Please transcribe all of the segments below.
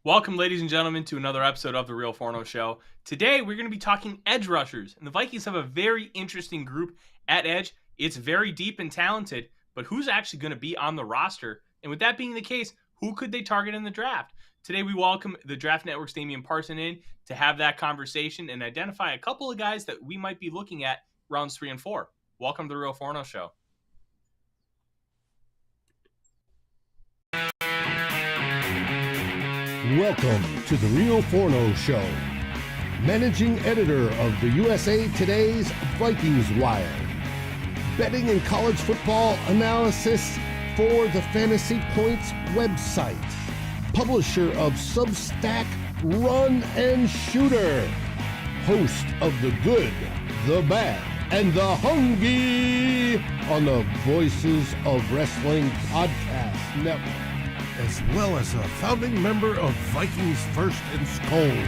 Welcome, ladies and gentlemen, to another episode of the Real Forno Show. Today, we're going to be talking edge rushers, and the Vikings have a very interesting group at edge. It's very deep and talented, but who's actually going to be on the roster? And with that being the case, who could they target in the draft? Today, we welcome the Draft Network's Damian Parson in to have that conversation and identify a couple of guys that we might be looking at rounds 3 and 4. Welcome to the Real Forno Show. Welcome to the Real Forno Show, managing editor of the USA Today's Vikings Wire, betting and college football analysis for the Fantasy Points website, publisher of Substack Run and Shooter, host of The Good, The Bad, and The Hungry on the Voices of Wrestling Podcast Network, as well as a founding member of Vikings First and SKOL.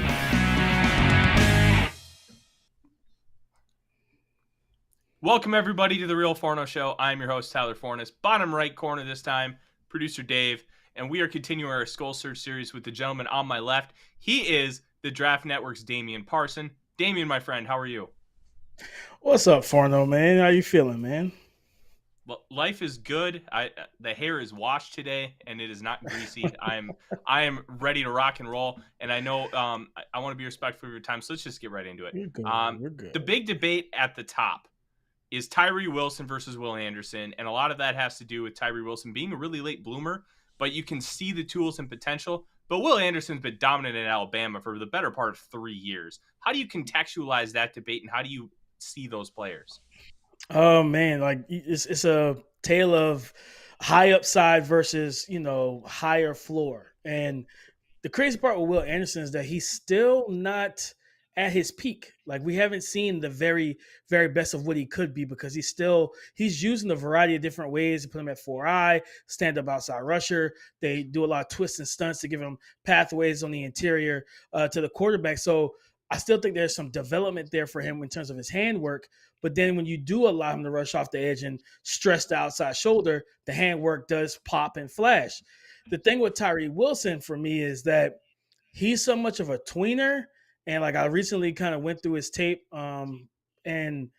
Welcome, everybody, to the Real Forno Show. I'm your host, Tyler Forness. Bottom right corner this time, producer Dave, and we are continuing our SKOL Search series with the gentleman on my left. He is the Draft Network's Damian Parson. Damian, my friend, how are you? What's up, Forno, man? How you feeling, man? Well, life is good. The hair is washed today, and it is not greasy. I am ready to rock and roll, and I know I want to be respectful of your time, so let's just get right into it. You're good. You're good. The big debate at the top is Tyree Wilson versus Will Anderson, and a lot of that has to do with Tyree Wilson being a really late bloomer, but you can see the tools and potential. But Will Anderson's been dominant in Alabama for the better part of 3 years. How do you contextualize that debate, and how do you see those players? Oh man, like it's a tale of high upside versus higher floor. And the crazy part with Will Anderson is that he's still not at his peak. Like we haven't seen the very, very best of what he could be because he's using a variety of different ways to put him at 4-eye, stand up outside rusher. They do a lot of twists and stunts to give him pathways on the interior to the quarterback. So I still think there's some development there for him in terms of his handwork. But then when you do allow him to rush off the edge and stress the outside shoulder, the handwork does pop and flash. The thing with Tyree Wilson for me is that he's so much of a tweener. And like I recently kind of went through his tape and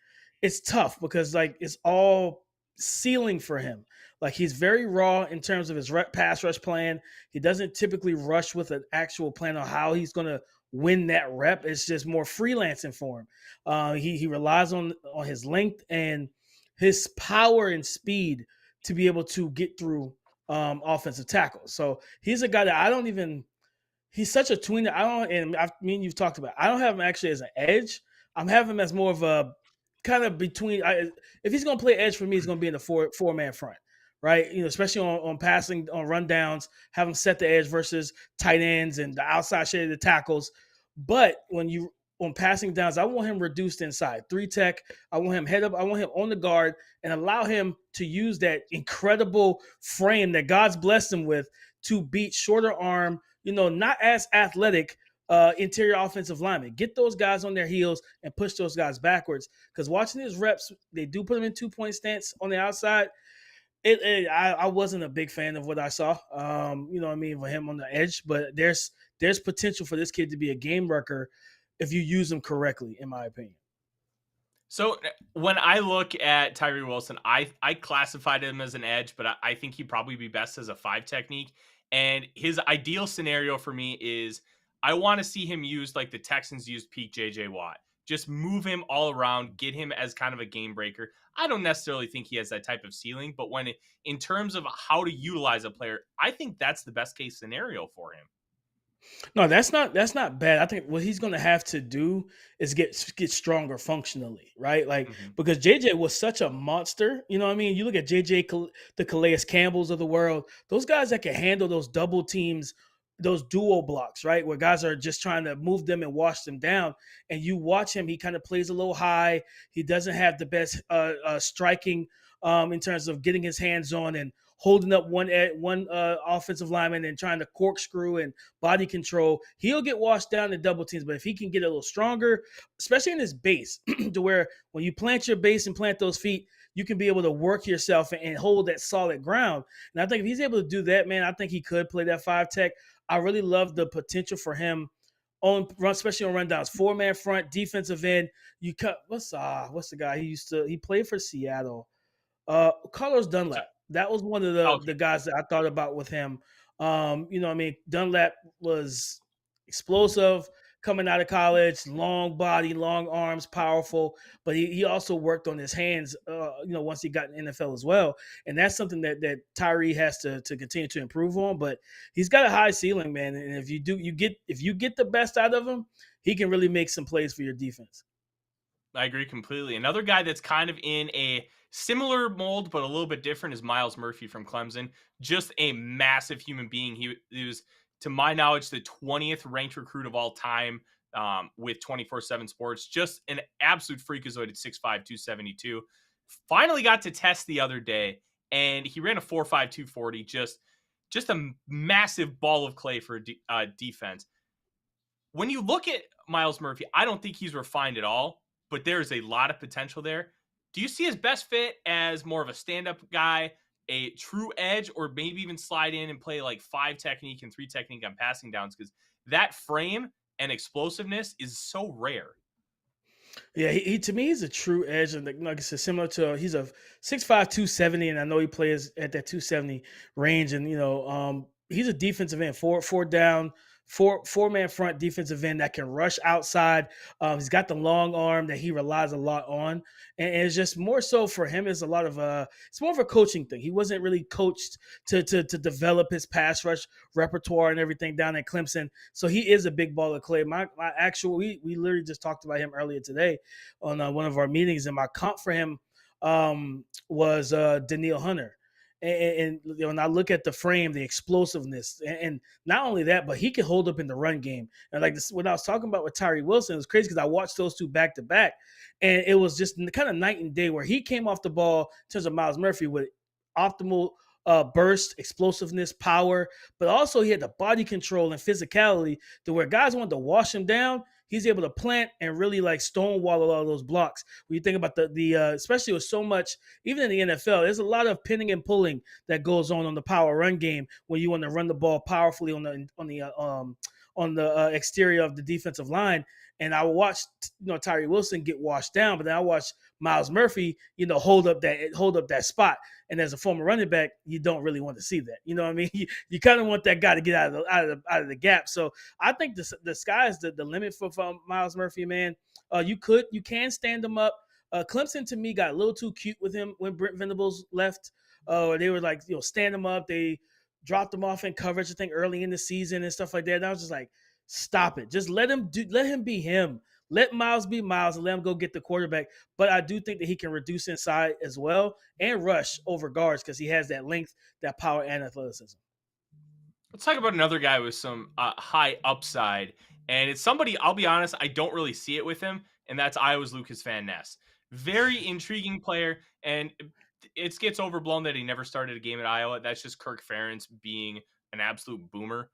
it's tough because like it's all ceiling for him. Like he's very raw in terms of his pass rush plan. He doesn't typically rush with an actual plan on how he's going to win that rep. It's just more freelancing for him. He relies on his length and his power and speed to be able to get through offensive tackles. So he's a guy that he's such a tweener. You've talked about, I don't have him actually as an edge. I'm having him as more of a kind of between. If he's going to play edge for me, he's going to be in the four-man front. Right, especially on passing, on rundowns, have him set the edge versus tight ends and the outside shade of the tackles. But on passing downs, I want him reduced inside 3 tech. I want him head up. I want him on the guard and allow him to use that incredible frame that God's blessed him with to beat shorter arm, not as athletic interior offensive linemen. Get those guys on their heels and push those guys backwards. Because watching his reps, they do put him in 2-point stance on the outside. I wasn't a big fan of what I saw, for him on the edge, but there's potential for this kid to be a game wrecker if you use him correctly, in my opinion. So when I look at Tyree Wilson, I classified him as an edge, but I think he'd probably be best as a 5 technique. And his ideal scenario for me is I want to see him use like the Texans used peak J.J. Watt. Just move him all around, get him as kind of a game breaker. I don't necessarily think he has that type of ceiling, but in terms of how to utilize a player, I think that's the best case scenario for him. No, that's not bad. I think what he's going to have to do is get stronger functionally, right? Like because JJ was such a monster, you look at JJ, the Calais Campbells of the world, those guys that can handle those double teams, those duo blocks, right? Where guys are just trying to move them and wash them down. And you watch him, he kind of plays a little high. He doesn't have the best striking in terms of getting his hands on and holding up one offensive lineman and trying to corkscrew and body control. He'll get washed down in double teams, but if he can get a little stronger, especially in his base, to where when you plant your base and plant those feet, you can be able to work yourself and hold that solid ground. And I think if he's able to do that, man, I think he could play that 5 tech. I really love the potential for him on run, especially on rundowns. 4-man front, defensive end. You cut what's the guy he played for Seattle. Carlos So, Dunlap. That was one of okay. the guys that I thought about with him. Dunlap was explosive coming out of college, long body, long arms, powerful. But he also worked on his hands, once he got in the NFL as well. And that's something that Tyree has to continue to improve on. But he's got a high ceiling, man. And if you get the best out of him, he can really make some plays for your defense. I agree completely. Another guy that's kind of in a similar mold, but a little bit different is Myles Murphy from Clemson. Just a massive human being. He was, to my knowledge, the 20th ranked recruit of all time with 24/7 Sports. Just an absolute freakazoid at 6'5", 272. Finally got to test the other day, and he ran a 4.5, 240. Just a massive ball of clay for defense. When you look at Myles Murphy, I don't think he's refined at all, but there's a lot of potential there. Do you see his best fit as more of a stand-up guy, a true edge, or maybe even slide in and play like 5 technique and 3 technique on passing downs? Because that frame and explosiveness is so rare. Yeah, he to me is a true edge, and like I said, similar to he's a 6'5", 270, and I know he plays at that 270 range, and he's a defensive end, four down, four-man front defensive end that can rush outside. He's got the long arm that he relies a lot on, and it's just more so for him. It's a lot of it's more of a coaching thing. He wasn't really coached to develop his pass rush repertoire and everything down at Clemson, so he is a big ball of clay. We literally just talked about him earlier today on one of our meetings, and my comp for him was Daniil Hunter. And when I look at the frame, the explosiveness, and not only that, but he can hold up in the run game. And like this, when I was talking about with Tyree Wilson, it was crazy because I watched those two back to back, and it was just kind of night and day where he came off the ball in terms of Myles Murphy with optimal burst, explosiveness, power, but also he had the body control and physicality to where guys wanted to wash him down. He's able to plant and really like stonewall a lot of those blocks. When you think about the especially with so much, even in the NFL, there's a lot of pinning and pulling that goes on the power run game when you want to run the ball powerfully on the exterior of the defensive line. And I watched Tyree Wilson get washed down, but then I watched Myles Murphy hold up that spot. And as a former running back, you don't really want to see that. You know what I mean? You kind of want that guy to get out of the gap. So I think the sky is the limit for Myles Murphy, man. You can stand him up. Clemson to me got a little too cute with him when Brent Venables left. They were like, stand him up. They dropped him off in coverage, I think, early in the season and stuff like that. And I was just like, stop it. Just let him be him. Let Myles be Myles and let him go get the quarterback. But I do think that he can reduce inside as well and rush over guards because he has that length, that power, and athleticism. Let's talk about another guy with some high upside. And it's somebody, I'll be honest, I don't really see it with him, and that's Iowa's Lucas Van Ness. Very intriguing player, and it gets overblown that he never started a game at Iowa. That's just Kirk Ferentz being an absolute boomer.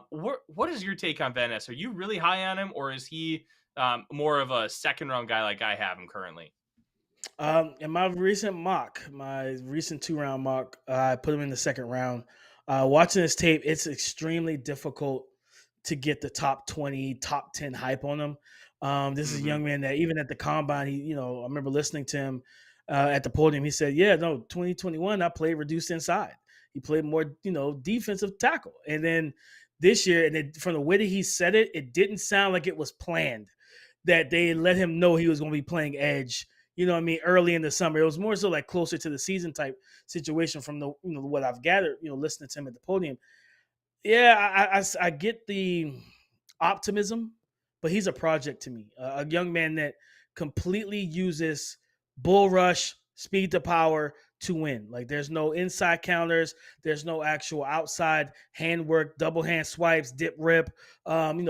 What is your take on Van Ness? Are you really high on him, or is he more of a second-round guy like I have him currently? In my recent 2-round mock, I put him in the second round. Watching this tape, it's extremely difficult to get the top 20, top 10 hype on him. This is a young man that even at the combine, I remember listening to him at the podium. He said, 2021, I played reduced inside. He played more, defensive tackle. And then this year, and from the way that he said it, it didn't sound like it was planned that they let him know he was going to be playing edge, early in the summer. It was more so like closer to the season type situation from the, what I've gathered, listening to him at the podium. Yeah, I get the optimism, but he's a project to me. A young man that completely uses bull rush, speed to power to win. Like there's no inside counters, there's no actual outside handwork, double hand swipes, dip rip,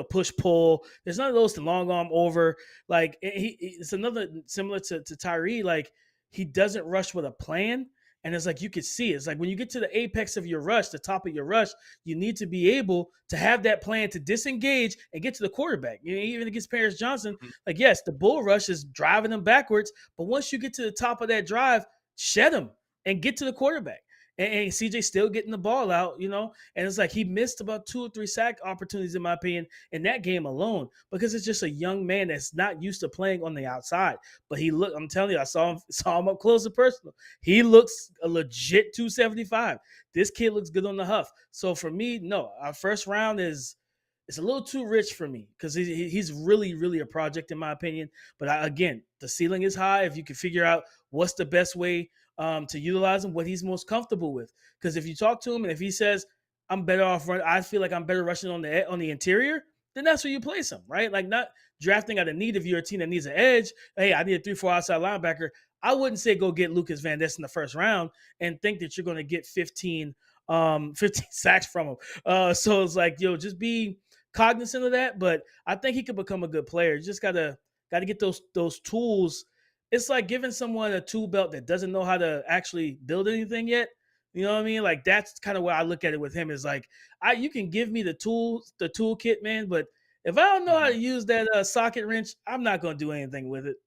push pull. There's none of those to long arm over. Like it's another similar to Tyree. Like he doesn't rush with a plan. And it's like you could see it. It's like when you get to the apex of your rush, the top of your rush, you need to be able to have that plan to disengage and get to the quarterback. Even against Paris Johnson, like yes, the bull rush is driving them backwards, but once you get to the top of that drive, shed him and get to the quarterback. And CJ still getting the ball out, and it's like he missed about 2 or 3 sack opportunities, in my opinion, in that game alone, because it's just a young man that's not used to playing on the outside. But I'm telling you, I saw him up close and personal. He looks a legit 275. This kid looks good on the huff. So for me, no, our first round is it's a little too rich for me because he's really, really a project in my opinion. But again, the ceiling is high if you can figure out what's the best way to utilize him, what he's most comfortable with. Because if you talk to him and if he says, I'm better off run, I feel like I'm better rushing on the interior, then that's where you place him, right? Like not drafting out of need if you're a team that needs an edge. Hey, I need a 3-4 outside linebacker. I wouldn't say go get Lucas Van Ness in the first round and think that you're going to get 15 sacks from him. So it's like, just be cognizant of that. But I think he could become a good player. You just gotta get those tools. It's like giving someone a tool belt that doesn't know how to actually build anything yet. You know what I mean? Like that's kind of where I look at it with him. Is like, you can give me the toolkit, man, but if I don't know how to Mhm. use that socket wrench, I'm not gonna do anything with it.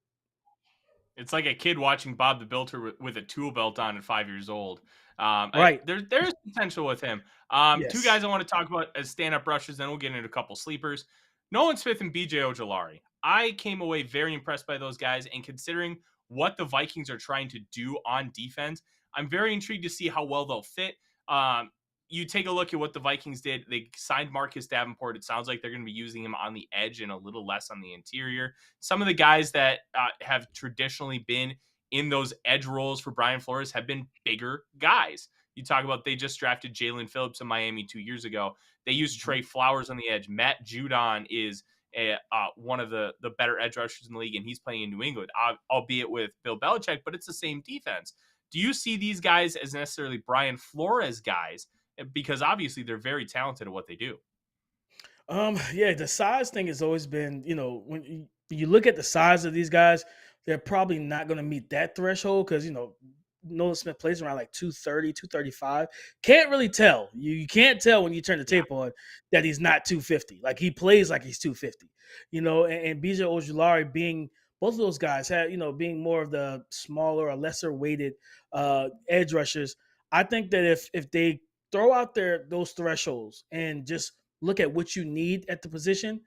It's like a kid watching Bob the Builder with a tool belt on at 5 years old. Right. There's potential with him. Two Yes. guys I want to talk about as stand-up rushers, then we'll get into a couple sleepers. Nolan Smith and BJ Ojolari. I came away very impressed by those guys, and considering what the Vikings are trying to do on defense, I'm very intrigued to see how well they'll fit. Um, you take a look at what the Vikings did. They signed Marcus Davenport. It sounds like they're going to be using him on the edge and a little less on the interior. Some of the guys that have traditionally been in those edge roles for Brian Flores have been bigger guys. You talk about they just drafted Jalen Phillips in Miami 2 years ago. They used Mhm. Trey Flowers on the edge. Matt Judon is one of the better edge rushers in the league, and he's playing in New England, albeit with Bill Belichick, but it's the same defense. Do you see these guys as necessarily Brian Flores guys? Because obviously they're very talented at what they do. Yeah, the size thing has always been, when you look at the size of these guys, they're probably not going to meet that threshold because, Nolan Smith plays around like 230, 235. Can't really tell. You can't tell when you turn the Yeah. tape on that he's not 250. Like he plays like he's 250, and BJ Ojulari being both of those guys had, being more of the smaller or lesser weighted edge rushers. I think that if they throw out those thresholds and just look at what you need at the position,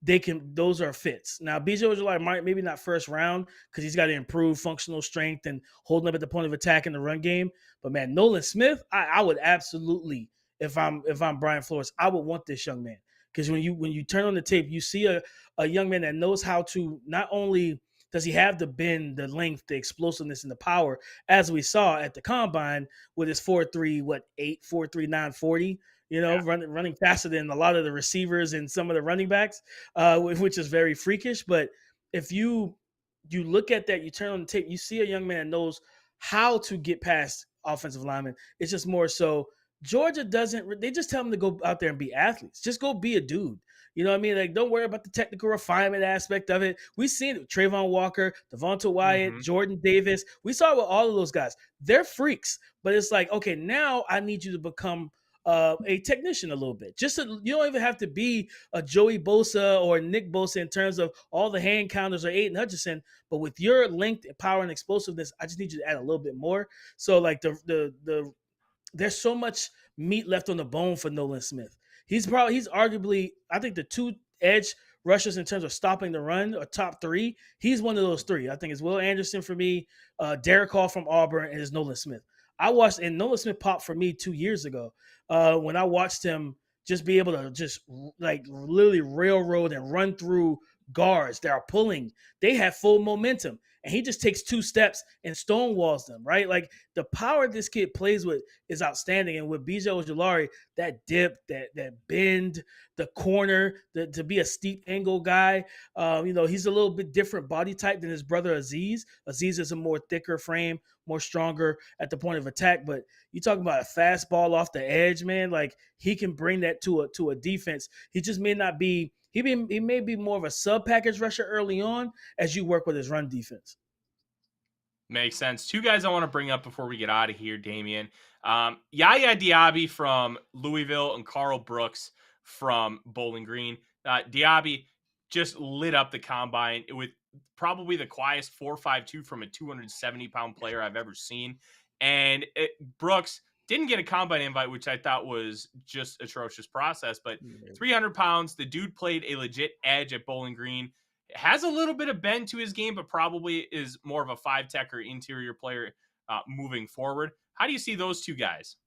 those are fits. Now, BJ Ojolari might maybe not first round because he's got to improve functional strength and holding up at the point of attack in the run game. But man, Nolan Smith, I would absolutely, if I'm Brian Flores, I would want this young man. Because when you turn on the tape, you see a young man that knows how to not only does he have the bend, the length, the explosiveness, and the power, as we saw at the combine with his 4.3, 8, 4.3, 940, Yeah. running faster than a lot of the receivers and some of the running backs, which is very freakish. But if you look at that, you turn on the tape, you see a young man that knows how to get past offensive linemen. It's just more so Georgia doesn't. They just tell them to go out there and be athletes. Just go be a dude. You know what I mean? Like, don't worry about the technical refinement aspect of it. We've seen it with Trayvon Walker, Devonta Wyatt, Mm-hmm. Jordan Davis. We saw it with all of those guys. They're freaks, but it's like, okay, now I need you to become a technician a little bit. You don't even have to be a Joey Bosa or Nick Bosa in terms of all the hand counters or Aiden Hutchinson, but with your length, power, and explosiveness, I just need you to add a little bit more. So like there's so much meat left on the bone for Nolan Smith. He's arguably, I think, the two edge rushers in terms of stopping the run are top three. He's one of those three. I think it's Will Anderson for me, Derek Hall from Auburn, and it's Nolan Smith. I watched, and Nolan Smith popped for me 2 years ago when I watched him just be able to just like literally railroad and run through guards that are pulling. They have full momentum, and he just takes 2 steps and stonewalls them, right? Like the power this kid plays with is outstanding. And with BJ Ojolari, that dip, that bend, the corner, to be a steep angle guy, he's a little bit different body type than his brother Aziz. Aziz is a more thicker frame, more stronger at the point of attack. But you talking about a fastball off the edge, man. Like he can bring that to a defense. He just may not be. He may be more of a sub package rusher early on as you work with his run defense. Makes sense. Two guys I want to bring up before we get out of here, Damian. Yaya Diaby from Louisville and Carl Brooks from Bowling Green. Diaby just lit up the combine with probably the quietest 4.52 from a 270-pound player I've ever seen. And Brooks didn't get a combine invite, which I thought was just atrocious process. But 300 pounds, the dude played a legit edge at Bowling Green. Has a little bit of bend to his game, but probably is more of a 5-tech or interior player moving forward. How do you see those two guys?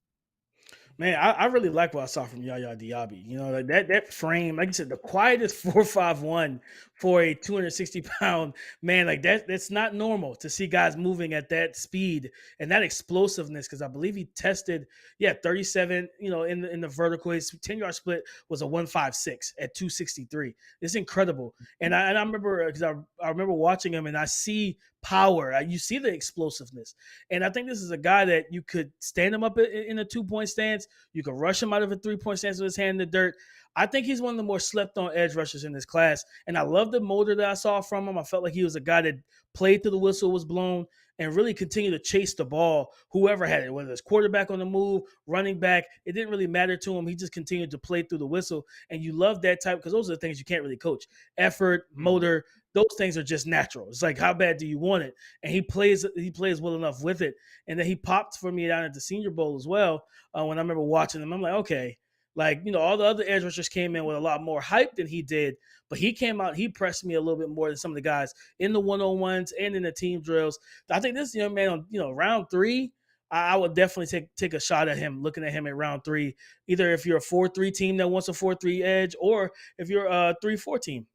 Man, I really like what I saw from Yaya Diaby. You know, like that frame, like you said, the quietest 4.51 for a 260-pound man, like that's not normal to see guys moving at that speed and that explosiveness. Because I believe he tested, 37. You know, in the vertical, his 10-yard split was a 1.56 at 263. It's incredible. And I remember because I remember watching him and I see power. You see the explosiveness. And I think this is a guy that you could stand him up in a 2-point stance. You could rush him out of a 3-point stance with his hand in the dirt. I think he's one of the more slept on edge rushers in this class. And I love the motor that I saw from him. I felt like he was a guy that played till the whistle was blown and really continued to chase the ball, whoever had it, whether it's quarterback on the move, running back. It didn't really matter to him. He just continued to play through the whistle. And you love that type because those are the things you can't really coach. Effort, motor, those things are just natural. It's like, how bad do you want it? And he plays well enough with it. And then he popped for me down at the Senior Bowl as well. When I remember watching him, I'm like, okay, like, you know, all the other edge rushers came in with a lot more hype than he did, but he came out, he pressed me a little bit more than some of the guys in the one-on-ones and in the team drills. I think this young man on, round 3, I would definitely take a shot at him, looking at him in round 3, either if you're a 4-3 team that wants a 4-3 edge or if you're a 3-4 team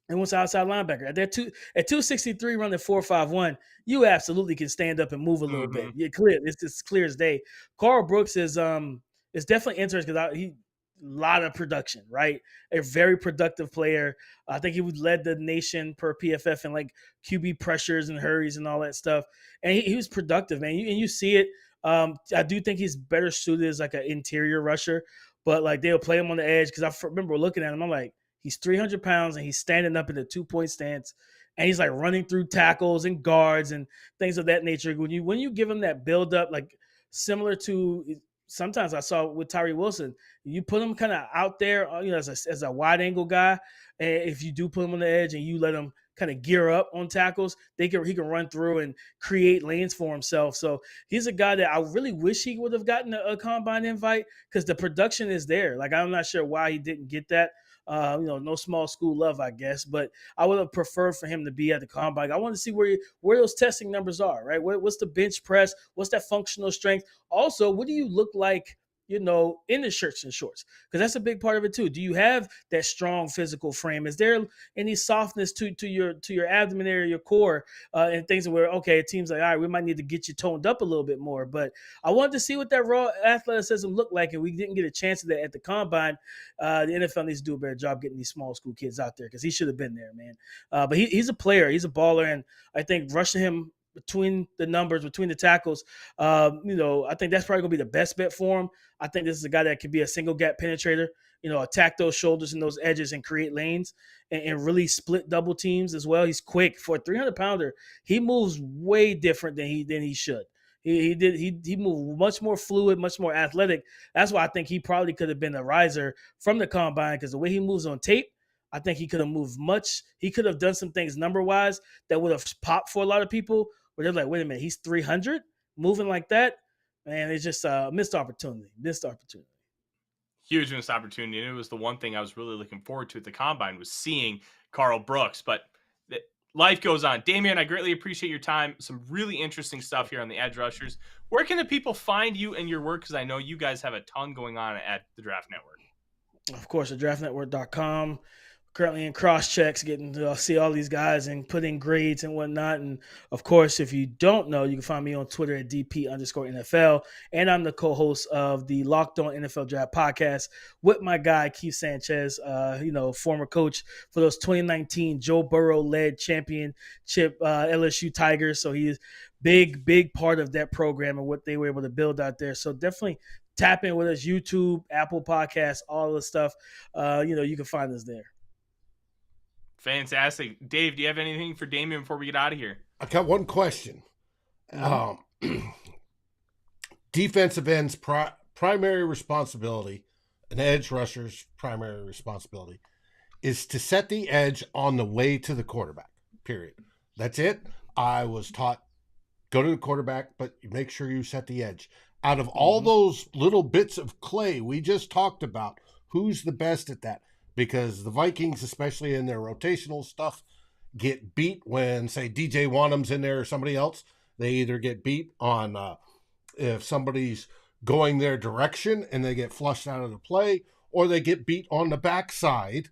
and wants an outside linebacker. At 263 running 4.51, you absolutely can stand up and move a little bit. You're clear. It's clear as day. Carl Brooks is definitely interesting because he lot of production, right? A very productive player. I think he led the nation per PFF in like QB pressures and hurries and all that stuff. And he was productive, man. And you see it. I do think he's better suited as like an interior rusher, but like they'll play him on the edge because I remember looking at him. I'm like, he's 300 pounds and he's standing up in a 2-point stance and he's like running through tackles and guards and things of that nature. When you give him that build up, like similar to sometimes I saw with Tyree Wilson, you put him kind of out there, as a wide angle guy. And if you do put him on the edge and you let him kind of gear up on tackles, he can run through and create lanes for himself. So he's a guy that I really wish he would have gotten a combine invite because the production is there. Like, I'm not sure why he didn't get that. No small school love, I guess, but I would have preferred for him to be at the combine. I want to see where those testing numbers are, right? What's the bench press? What's that functional strength? Also, what do you look like, in the shirts and shorts? Because that's a big part of it too. Do you have that strong physical frame? Is there any softness to your abdomen area, your core, and things where, okay, it seems like, all right, we might need to get you toned up a little bit more. But I wanted to see what that raw athleticism looked like, and we didn't get a chance of that at the combine. The NFL needs to do a better job getting these small school kids out there because he should have been there, man. But he's a player. He's a baller, and I think rushing him between the numbers, between the tackles, I think that's probably going to be the best bet for him. I think this is a guy that could be a single gap penetrator, attack those shoulders and those edges and create lanes and really split double teams as well. He's quick for a 300-pounder. He moves way different than he should. He moved much more fluid, much more athletic. That's why I think he probably could have been a riser from the combine because the way he moves on tape, I think he could have moved much. He could have done some things number-wise that would have popped for a lot of people where they're like, wait a minute, he's 300 moving like that? Man, it's just a missed opportunity. Huge missed opportunity. And it was the one thing I was really looking forward to at the combine was seeing Carl Brooks. But life goes on. Damian, I greatly appreciate your time. Some really interesting stuff here on the Edge Rushers. Where can the people find you and your work? Because I know you guys have a ton going on at the Draft Network. Of course, the draftnetwork.com. Currently in cross checks, getting to see all these guys and put in grades and whatnot. And of course, if you don't know, you can find me on Twitter at DP_NFL. And I'm the co-host of the Locked On NFL Draft podcast with my guy, Keith Sanchez, former coach for those 2019 Joe Burrow-led championship LSU Tigers. So he is big part of that program and what they were able to build out there. So definitely tap in with us, YouTube, Apple Podcasts, all the stuff. You can find us there. Fantastic. Dave, do you have anything for Damian before we get out of here? I got one question. Defensive end's primary responsibility, an edge rusher's primary responsibility, is to set the edge on the way to the quarterback, period. That's it. I was taught, go to the quarterback, but make sure you set the edge. Out of all those little bits of clay we just talked about, who's the best at that? Because the Vikings, especially in their rotational stuff, get beat when, say, DJ Wanham's in there or somebody else. They either get beat on if somebody's going their direction and they get flushed out of the play, or they get beat on the backside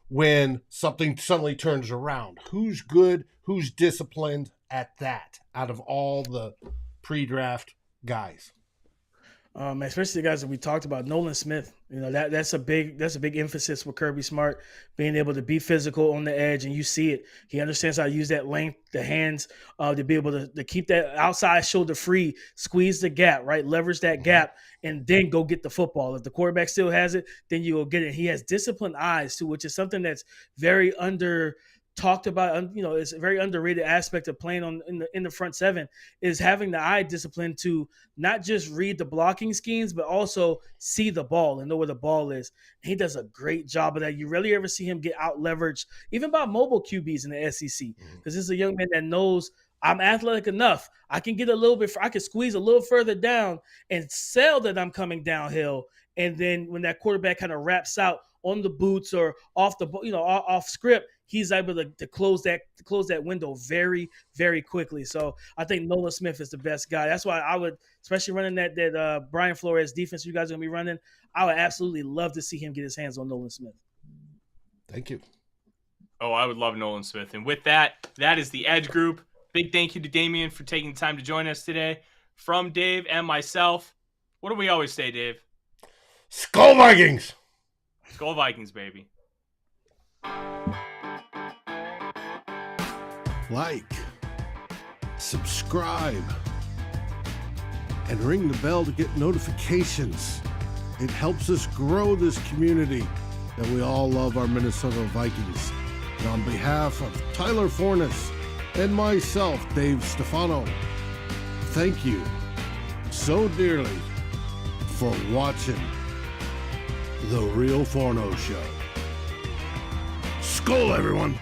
when something suddenly turns around. Who's good? Who's disciplined at that out of all the pre-draft guys? Especially the guys that we talked about, Nolan Smith. You know, that's a big emphasis with Kirby Smart, being able to be physical on the edge, and you see it. He understands how to use that length, the hands, to be able to keep that outside shoulder free, squeeze the gap, right, leverage that gap, and then go get the football. If the quarterback still has it, then you will get it. He has disciplined eyes too, which is something that's very talked about. You know, it's a very underrated aspect of playing in the front seven, is having the eye discipline to not just read the blocking schemes, but also see the ball and know where the ball is. And he does a great job of that. You rarely ever see him get out leveraged, even by mobile QBs in the SEC, because this is a young man that knows, I'm athletic enough. I can get a little bit, I can squeeze a little further down and sell that I'm coming downhill. And then when that quarterback kind of wraps out on the boots or off the, off script, he's able to close that window very, very quickly. So I think Nolan Smith is the best guy. That's why I would, especially running that Brian Flores defense you guys are going to be running, I would absolutely love to see him get his hands on Nolan Smith. Thank you. Oh, I would love Nolan Smith. And with that, that is the Edge Group. Big thank you to Damian for taking the time to join us today. From Dave and myself, what do we always say, Dave? SKOL Vikings! SKOL Vikings, baby. Like, subscribe, and ring the bell to get notifications. It helps us grow this community that we all love, our Minnesota Vikings. And on behalf of Tyler Forness and myself, Dave Stefano, thank you so dearly for watching The Real Forno Show. SKOL, everyone!